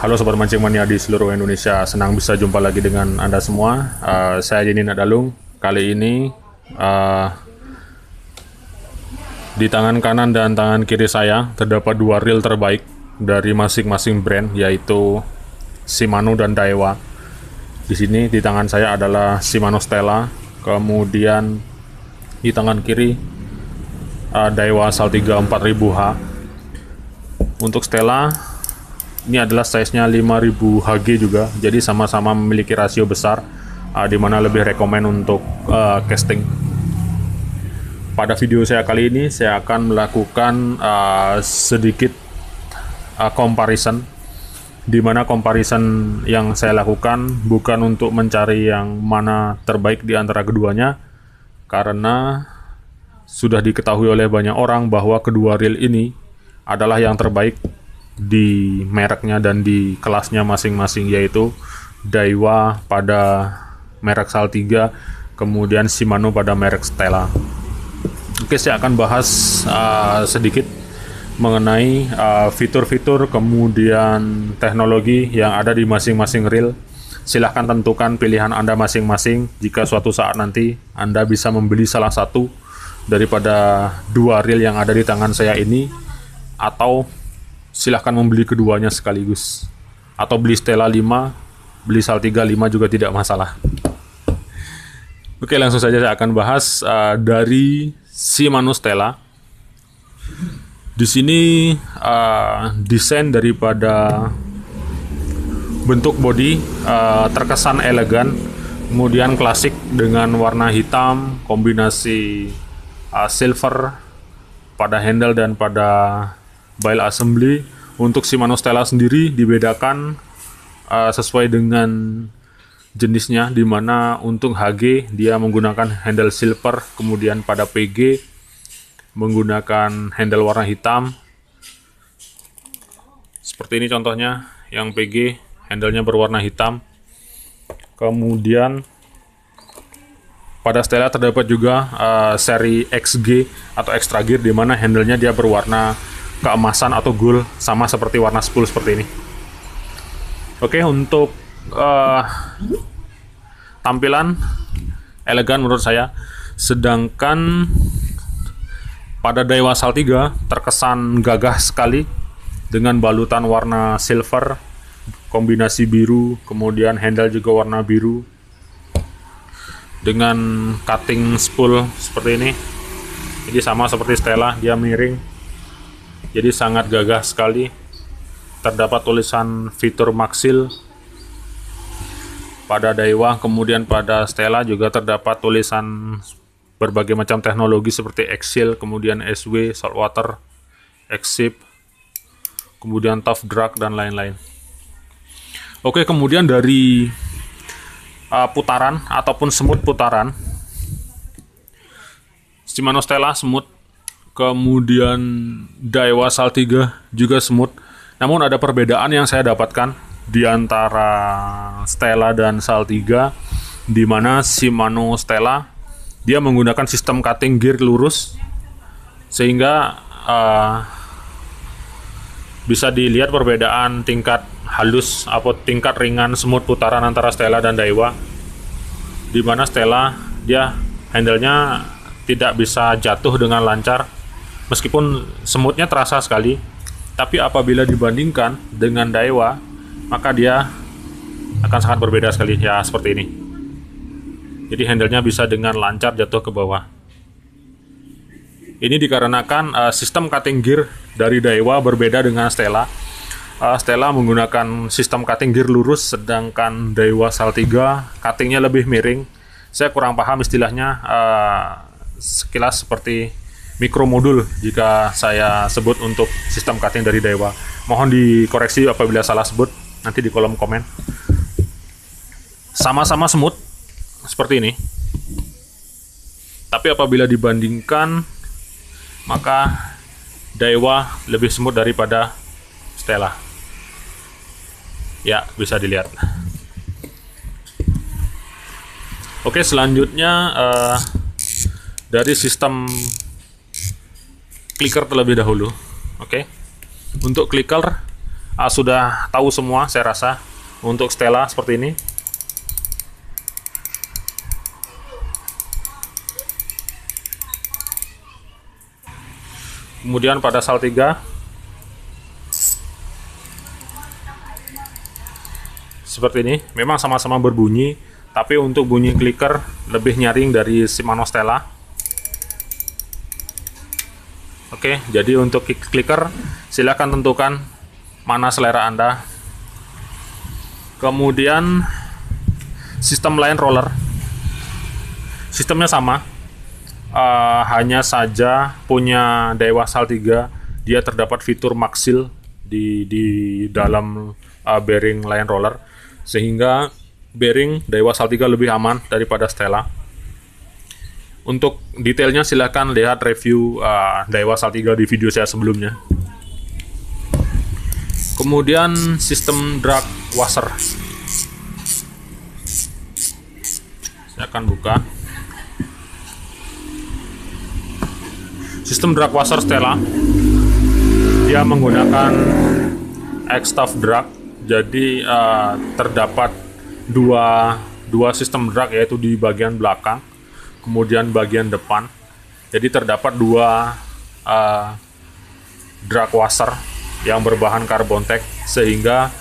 Halo Sobat Mancing Mania di seluruh Indonesia, senang bisa jumpa lagi dengan Anda semua. Saya Jeni Nadalung. Kali ini di tangan kanan dan tangan kiri saya terdapat dua reel terbaik dari masing-masing brand, yaitu Shimano dan Daiwa. Di sini di tangan saya adalah Shimano Stella, kemudian di tangan kiri Daiwa Saltiga 4000H. Untuk Stella ini adalah size-nya 5000 Hg juga, jadi sama-sama memiliki rasio besar, di mana lebih rekomen untuk casting. Pada video saya kali ini, saya akan melakukan sedikit comparison, di mana comparison yang saya lakukan bukan untuk mencari yang mana terbaik di antara keduanya, karena sudah diketahui oleh banyak orang bahwa kedua reel ini adalah yang terbaik di mereknya dan di kelasnya masing-masing, yaitu Daiwa pada merek Saltiga, kemudian Shimano pada merek Stella. Oke, saya akan bahas sedikit mengenai fitur-fitur kemudian teknologi yang ada di masing-masing reel. Silahkan tentukan pilihan Anda masing-masing jika suatu saat nanti Anda bisa membeli salah satu daripada dua reel yang ada di tangan saya ini, atau silahkan membeli keduanya sekaligus, atau beli Stella 5, beli Saltiga 5 juga tidak masalah. Oke, langsung saja saya akan bahas dari Shimano Stella. Di sini desain daripada bentuk bodi terkesan elegan, kemudian klasik dengan warna hitam, kombinasi silver pada handle dan pada bail assembly. Untuk Shimano Stella sendiri dibedakan sesuai dengan jenisnya, dimana untuk HG dia menggunakan handle silver, kemudian pada PG menggunakan handle warna hitam. Seperti ini contohnya, yang PG handlenya berwarna hitam. Kemudian pada Stella terdapat juga seri XG atau extra gear, dimana handlenya dia berwarna keemasan atau gold, sama seperti warna spool seperti ini. Oke, untuk tampilan elegan menurut saya, sedangkan pada Daiwa Saltiga terkesan gagah sekali dengan balutan warna silver kombinasi biru, kemudian handle juga warna biru dengan cutting spool seperti ini. Jadi sama seperti Stella, dia miring, jadi sangat gagah sekali. Terdapat tulisan fitur Maxil pada Daiwa, kemudian pada Stella juga terdapat tulisan berbagai macam teknologi seperti X-Seal, kemudian SW, Saltwater, X-Ship, kemudian Tough Drag, dan lain-lain. Oke, kemudian dari putaran ataupun semut putaran, Shimano Stella semut, kemudian Daiwa Saltiga juga semut. Namun ada perbedaan yang saya dapatkan di antara Stella dan Saltiga, di mana Shimano Stella dia menggunakan sistem cutting gear lurus, sehingga bisa dilihat perbedaan tingkat halus atau tingkat ringan semut putaran antara Stella dan Daiwa, di mana Stella dia handlenya tidak bisa jatuh dengan lancar, meskipun semutnya terasa sekali. Tapi apabila dibandingkan dengan Daiwa, maka dia akan sangat berbeda sekali, ya seperti ini. Jadi handlenya bisa dengan lancar jatuh ke bawah. Ini dikarenakan sistem cutting gear dari Daiwa berbeda dengan Stella. Stella menggunakan sistem cutting gear lurus, sedangkan Daiwa Saltiga cuttingnya lebih miring. Saya kurang paham istilahnya, sekilas seperti mikromodul jika saya sebut untuk sistem cutting dari Daiwa. Mohon dikoreksi apabila salah sebut nanti di kolom komen. Sama-sama semut seperti ini, tapi apabila dibandingkan, maka Daiwa lebih semut daripada Stella. Ya, bisa dilihat. Oke, selanjutnya dari sistem clicker terlebih dahulu. Oke, untuk clicker sudah tahu semua saya rasa untuk Stella seperti ini. Kemudian pada Sal 3 seperti ini, memang sama-sama berbunyi, tapi untuk bunyi clicker lebih nyaring dari Shimano Stella. Oke, jadi untuk clicker silakan tentukan mana selera Anda. Kemudian sistem line roller, sistemnya sama. Hanya saja punya Daiwa Sal 3 dia terdapat fitur Maxil di dalam bearing line roller, sehingga bearing Daiwa Sal 3 lebih aman daripada Stella. Untuk detailnya silahkan lihat review Daiwa Sal 3 di video saya sebelumnya. Kemudian sistem drag washer, saya akan buka. Sistem drag washer Stella, dia menggunakan X-Staff drag, jadi terdapat dua sistem drag, yaitu di bagian belakang, kemudian bagian depan. Jadi terdapat dua drag washer yang berbahan karbontek, sehingga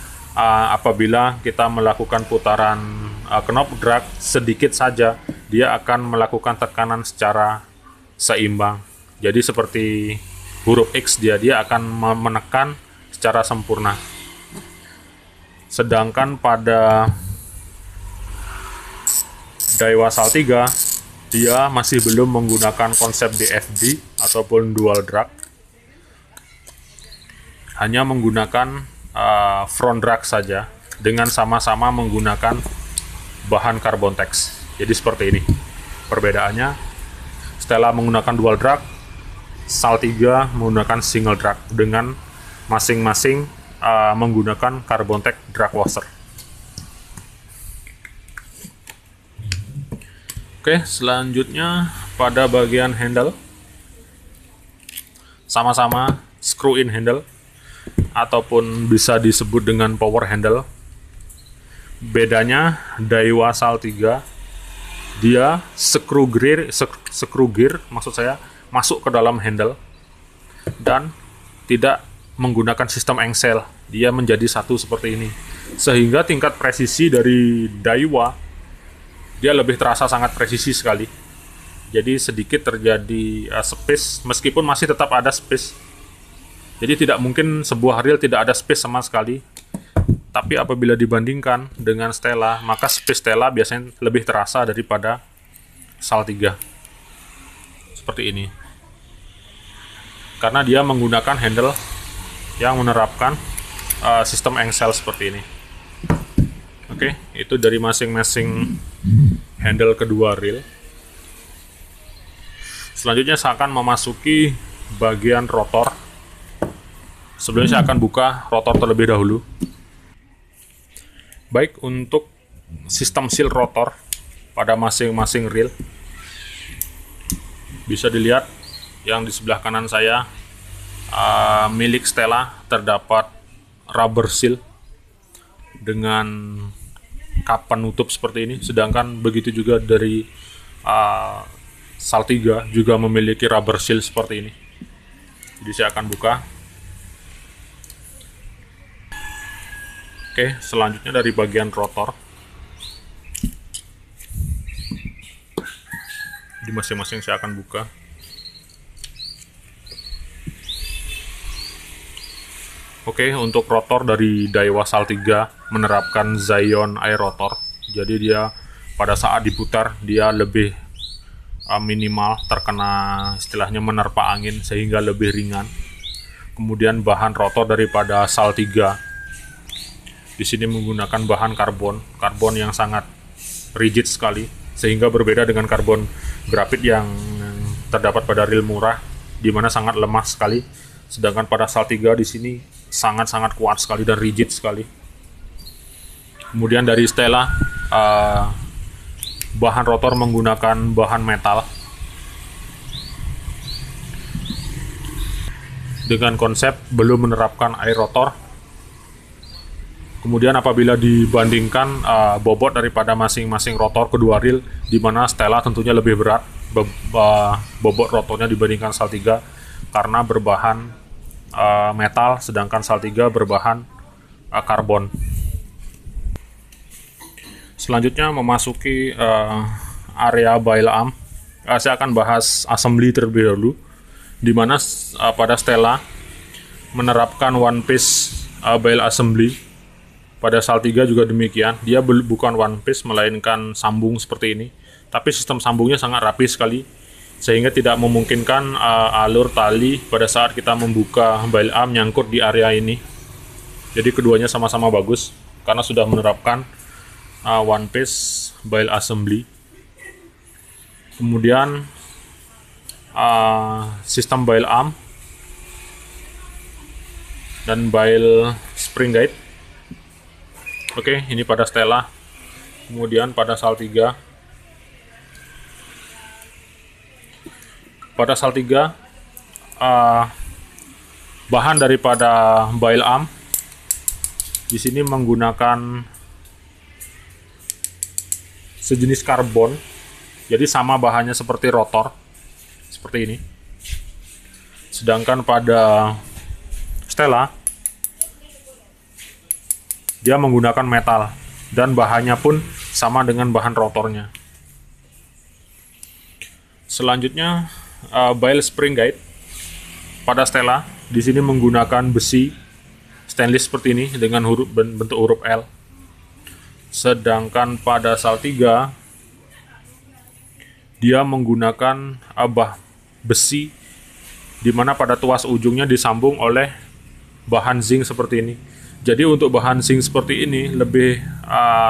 apabila kita melakukan putaran knob drag sedikit saja, dia akan melakukan tekanan secara seimbang. Jadi seperti huruf X, dia akan menekan secara sempurna. Sedangkan pada Daiwa Sal 3 dia masih belum menggunakan konsep DFD ataupun dual drag, hanya menggunakan front drag saja dengan sama-sama menggunakan bahan Carbontex. Jadi seperti ini perbedaannya. Stella menggunakan dual drag, Sal 3 menggunakan single drag dengan masing-masing menggunakan Carbontex drag washer. Oke, selanjutnya pada bagian handle, sama-sama screw in handle ataupun bisa disebut dengan power handle. Bedanya Daiwa Sal 3 dia screw gear maksud saya masuk ke dalam handle dan tidak menggunakan sistem engsel. Dia menjadi satu seperti ini, sehingga tingkat presisi dari Daiwa dia lebih terasa sangat presisi sekali. Jadi sedikit terjadi space, meskipun masih tetap ada space. Jadi tidak mungkin sebuah reel tidak ada space sama sekali. Tapi apabila dibandingkan dengan Stella, maka space Stella biasanya lebih terasa daripada Sal 3. Seperti ini. Karena dia menggunakan handle yang menerapkan sistem engsel seperti ini. Oke, itu dari masing-masing handle kedua reel. Selanjutnya saya akan memasuki bagian rotor. Sebelumnya saya akan buka rotor terlebih dahulu. Baik, untuk sistem seal rotor pada masing-masing reel bisa dilihat yang di sebelah kanan saya milik Stella terdapat rubber seal dengan kap penutup seperti ini, sedangkan begitu juga dari Sal 3 juga memiliki rubber seal seperti ini. Jadi saya akan buka. Oke, selanjutnya dari bagian rotor. Di masing-masing saya akan buka. Oke, untuk rotor dari Daiwa Sal 3 menerapkan Zion Air Rotor. Jadi dia pada saat diputar dia lebih minimal terkena istilahnya menerpa angin, sehingga lebih ringan. Kemudian bahan rotor daripada Sal 3 di sini menggunakan bahan karbon yang sangat rigid sekali, sehingga berbeda dengan karbon grafit yang terdapat pada reel murah, di mana sangat lemah sekali. Sedangkan pada Sal 3 di sini sangat-sangat kuat sekali dan rigid sekali. Kemudian dari Stella, bahan rotor menggunakan bahan metal dengan konsep belum menerapkan air rotor, Kemudian apabila dibandingkan bobot daripada masing-masing rotor kedua reel, di mana Stella tentunya lebih berat bobot rotornya dibandingkan Saltiga karena berbahan metal, sedangkan Saltiga berbahan karbon. Selanjutnya memasuki area bail arm. Saya akan bahas assembly terlebih dahulu, di mana pada Stella menerapkan one piece bail assembly. Pada Saltiga juga demikian, dia bukan one piece melainkan sambung seperti ini, tapi sistem sambungnya sangat rapi sekali sehingga tidak memungkinkan alur tali pada saat kita membuka bail arm nyangkut di area ini. Jadi keduanya sama-sama bagus karena sudah menerapkan one piece bail assembly. Kemudian sistem bail arm dan bail spring guide. Oke, ini pada Stella. Kemudian pada Saltiga. Pada Saltiga, bahan daripada bail arm di sini menggunakan sejenis karbon. Jadi sama bahannya seperti rotor, seperti ini. Sedangkan pada Stella, dia menggunakan metal dan bahannya pun sama dengan bahan rotornya. Selanjutnya bail spring guide pada Stella di sini menggunakan besi stainless seperti ini dengan bentuk huruf L. Sedangkan pada Saltiga dia menggunakan besi di mana pada tuas ujungnya disambung oleh bahan zinc seperti ini. Jadi untuk bahan zinc seperti ini lebih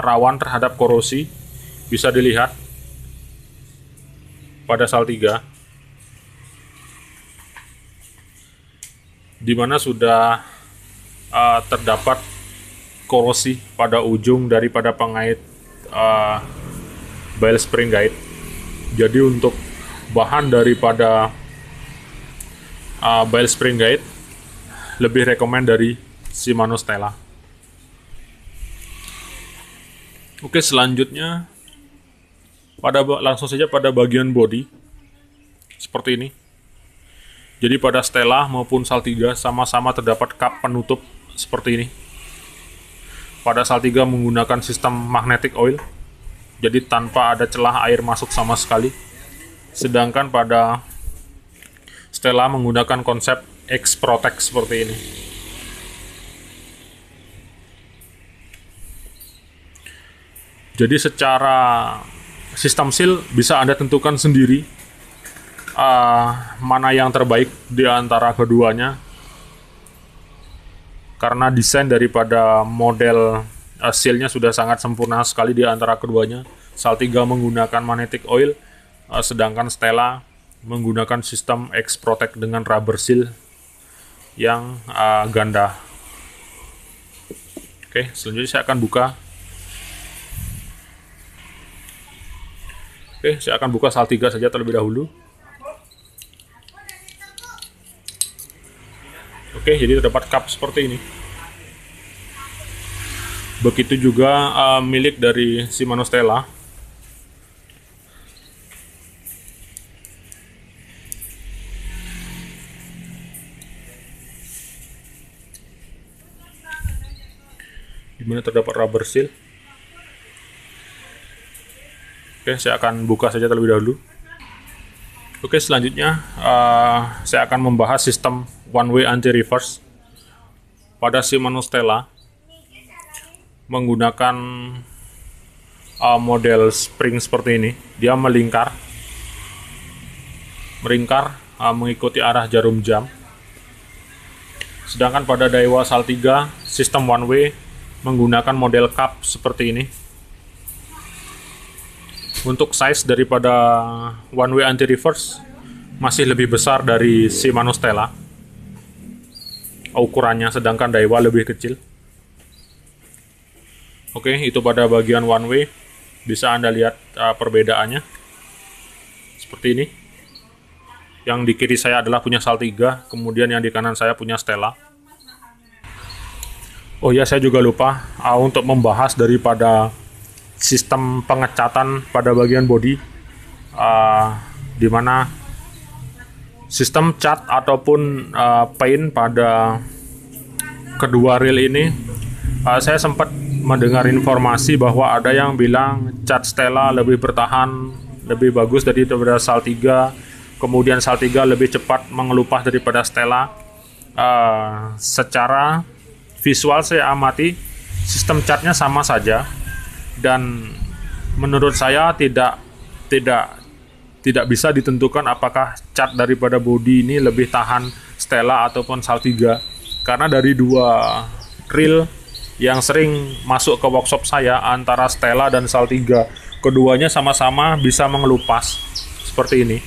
rawan terhadap korosi. Bisa dilihat pada Saltiga, di mana sudah terdapat korosi pada ujung daripada pengait bail spring guide. Jadi untuk bahan daripada bail spring guide lebih rekomend dari Shimano Stella. Oke, selanjutnya langsung saja pada bagian body seperti ini. Jadi pada Stella maupun Saltiga sama-sama terdapat kap penutup seperti ini. Pada Saltiga menggunakan sistem magnetic oil, jadi tanpa ada celah air masuk sama sekali. Sedangkan pada Stella menggunakan konsep X-Protect seperti ini. Jadi secara sistem seal bisa Anda tentukan sendiri mana yang terbaik di antara keduanya, karena desain daripada model sealnya sudah sangat sempurna sekali di antara keduanya. Saltiga menggunakan magnetic oil, sedangkan Stella menggunakan sistem X-Protect dengan rubber seal yang ganda. Oke, selanjutnya saya akan buka. Oke, saya akan buka Saltiga saja terlebih dahulu. Oke, jadi terdapat cup seperti ini. Begitu juga milik dari Shimano Stella. Di mana terdapat rubber seal. Oke, saya akan buka saja terlebih dahulu. Oke, selanjutnya saya akan membahas sistem one way anti-reverse. Pada Shimano Stella menggunakan model spring seperti ini. Dia meringkar mengikuti arah jarum jam. Sedangkan pada Daiwa Saltiga sistem one way menggunakan model cup seperti ini. Untuk size daripada one way anti-reverse masih lebih besar dari Shimano Stella ukurannya, sedangkan Daiwa lebih kecil. Oke, itu pada bagian one way. Bisa Anda lihat perbedaannya seperti ini. Yang di kiri saya adalah punya Saltiga, kemudian yang di kanan saya punya Stella. Oh ya, saya juga lupa untuk membahas daripada sistem pengecatan pada bagian bodi, di mana sistem cat ataupun paint pada kedua reel ini, saya sempat mendengar informasi bahwa ada yang bilang cat Stella lebih bertahan, lebih bagus daripada Sal 3, kemudian Sal 3 lebih cepat mengelupas daripada Stella. Secara visual saya amati sistem catnya sama saja, dan menurut saya tidak bisa ditentukan apakah cat daripada bodi ini lebih tahan Stella ataupun Sal 3, karena dari dua reel yang sering masuk ke workshop saya antara Stella dan Sal 3, keduanya sama-sama bisa mengelupas seperti ini.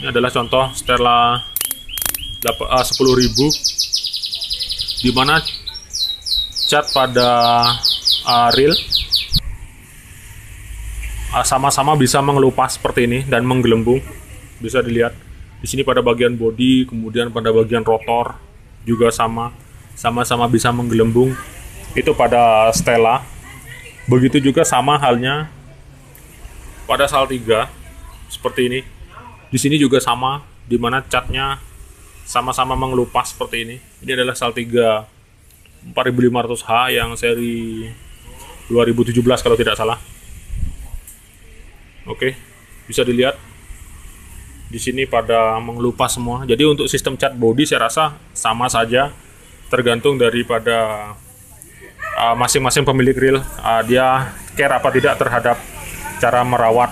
Ini adalah contoh Stella 10.000, di mana cat pada reel sama-sama bisa mengelupas seperti ini dan menggelembung. Bisa dilihat di sini pada bagian bodi, kemudian pada bagian rotor juga sama-sama bisa menggelembung. Itu pada Stella. Begitu juga sama halnya pada Sal 3 seperti ini. Di sini juga sama, di mana catnya sama-sama mengelupas seperti ini. Ini adalah Sal 3 4500H yang seri 2017 kalau tidak salah. Oke, bisa dilihat di sini pada mengelupas semua. Jadi untuk sistem cat body saya rasa sama saja, tergantung daripada masing-masing pemilik reel, dia care apa tidak terhadap cara merawat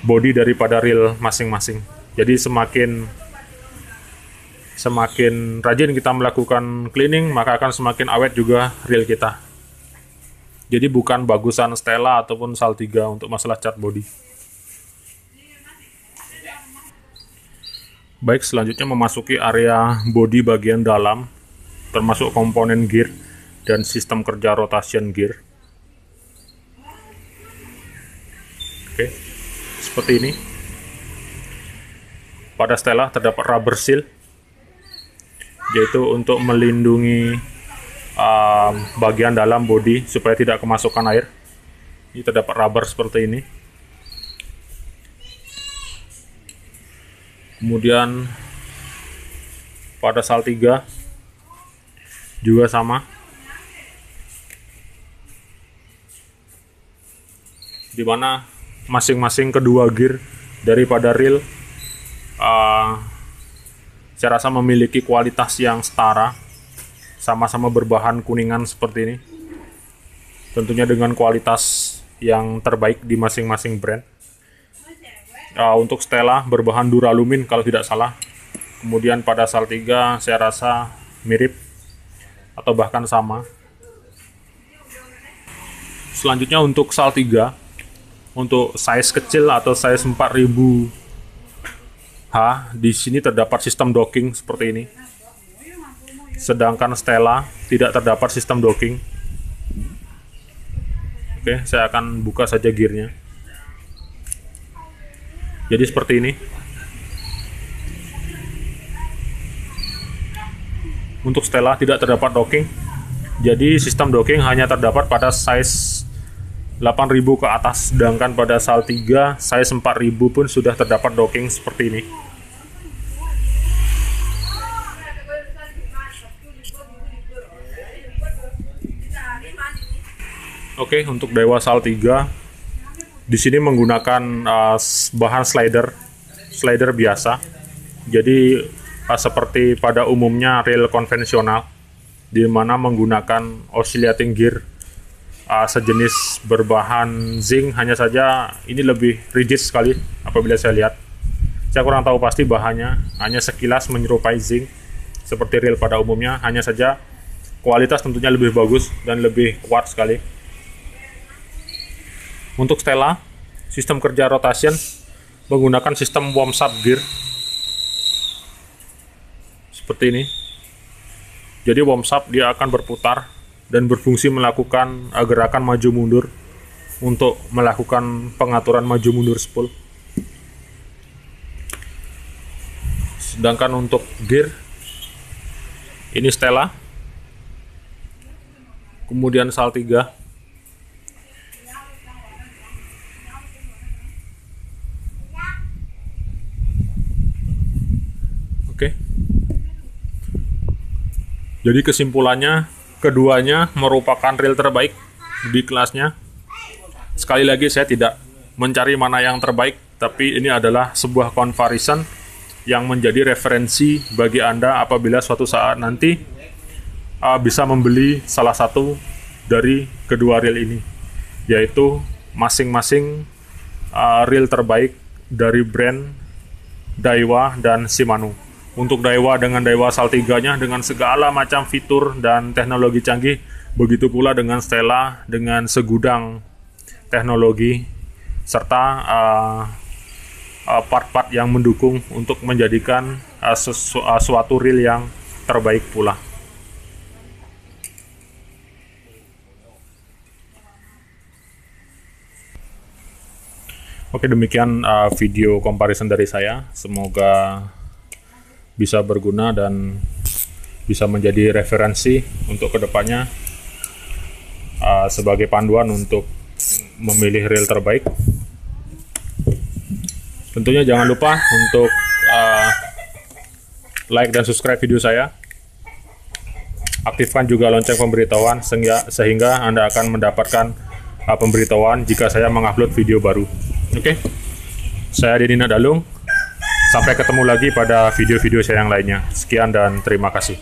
body daripada reel masing-masing. Jadi semakin rajin kita melakukan cleaning, maka akan semakin awet juga reel kita. Jadi bukan bagusan Stella ataupun Sal 3 untuk masalah cat body. Baik, selanjutnya memasuki area body bagian dalam, termasuk komponen gear dan sistem kerja rotation gear. Oke, seperti ini. Pada Stella terdapat rubber seal, yaitu untuk melindungi bagian dalam bodi supaya tidak kemasukan air. Ini terdapat rubber seperti ini. Kemudian pada Sal 3 juga sama, di mana masing-masing kedua gear daripada reel saya rasa memiliki kualitas yang setara, sama-sama berbahan kuningan seperti ini, tentunya dengan kualitas yang terbaik di masing-masing brand. Untuk Stella berbahan duralumin kalau tidak salah, kemudian pada Sal 3 saya rasa mirip atau bahkan sama. Selanjutnya untuk Sal 3, untuk size kecil atau size 4000H, di sini terdapat sistem docking seperti ini. Sedangkan Stella tidak terdapat sistem docking. Oke, saya akan buka saja gearnya. Jadi seperti ini. Untuk Stella tidak terdapat docking. Jadi sistem docking hanya terdapat pada size 8000 ke atas, sedangkan pada Sal 3 size 4000 pun sudah terdapat docking seperti ini. Oke, untuk Daiwa Sal 3 di sini menggunakan bahan slider biasa. Jadi seperti pada umumnya reel konvensional, di mana menggunakan oscillating gear sejenis berbahan zinc. Hanya saja ini lebih rigid sekali apabila saya lihat. Saya kurang tahu pasti bahannya, hanya sekilas menyerupai zinc seperti reel pada umumnya. Hanya saja kualitas tentunya lebih bagus dan lebih kuat sekali. Untuk Stella, sistem kerja rotation menggunakan sistem worm-sub gear seperti ini. Jadi worm-sub dia akan berputar dan berfungsi melakukan gerakan maju mundur untuk melakukan pengaturan maju mundur spool. Sedangkan untuk gear Ini Stella. Kemudian Saltiga. Oke. Jadi kesimpulannya, keduanya merupakan reel terbaik di kelasnya. Sekali lagi, saya tidak mencari mana yang terbaik, tapi ini adalah sebuah comparison yang menjadi referensi bagi Anda apabila suatu saat nanti bisa membeli salah satu dari kedua reel ini, yaitu masing-masing reel terbaik dari brand Daiwa dan Shimano. Untuk Daiwa dengan Daiwa Saltiganya dengan segala macam fitur dan teknologi canggih, begitu pula dengan Stella dengan segudang teknologi serta part-part yang mendukung untuk menjadikan suatu reel yang terbaik pula. Oke, demikian video comparison dari saya. Semoga bisa berguna dan bisa menjadi referensi untuk kedepannya sebagai panduan untuk memilih reel terbaik. Tentunya jangan lupa untuk like dan subscribe video saya. Aktifkan juga lonceng pemberitahuan sehingga Anda akan mendapatkan pemberitahuan jika saya mengupload video baru. Oke, saya Denny Nadalung. Sampai ketemu lagi pada video-video saya yang lainnya. Sekian dan terima kasih.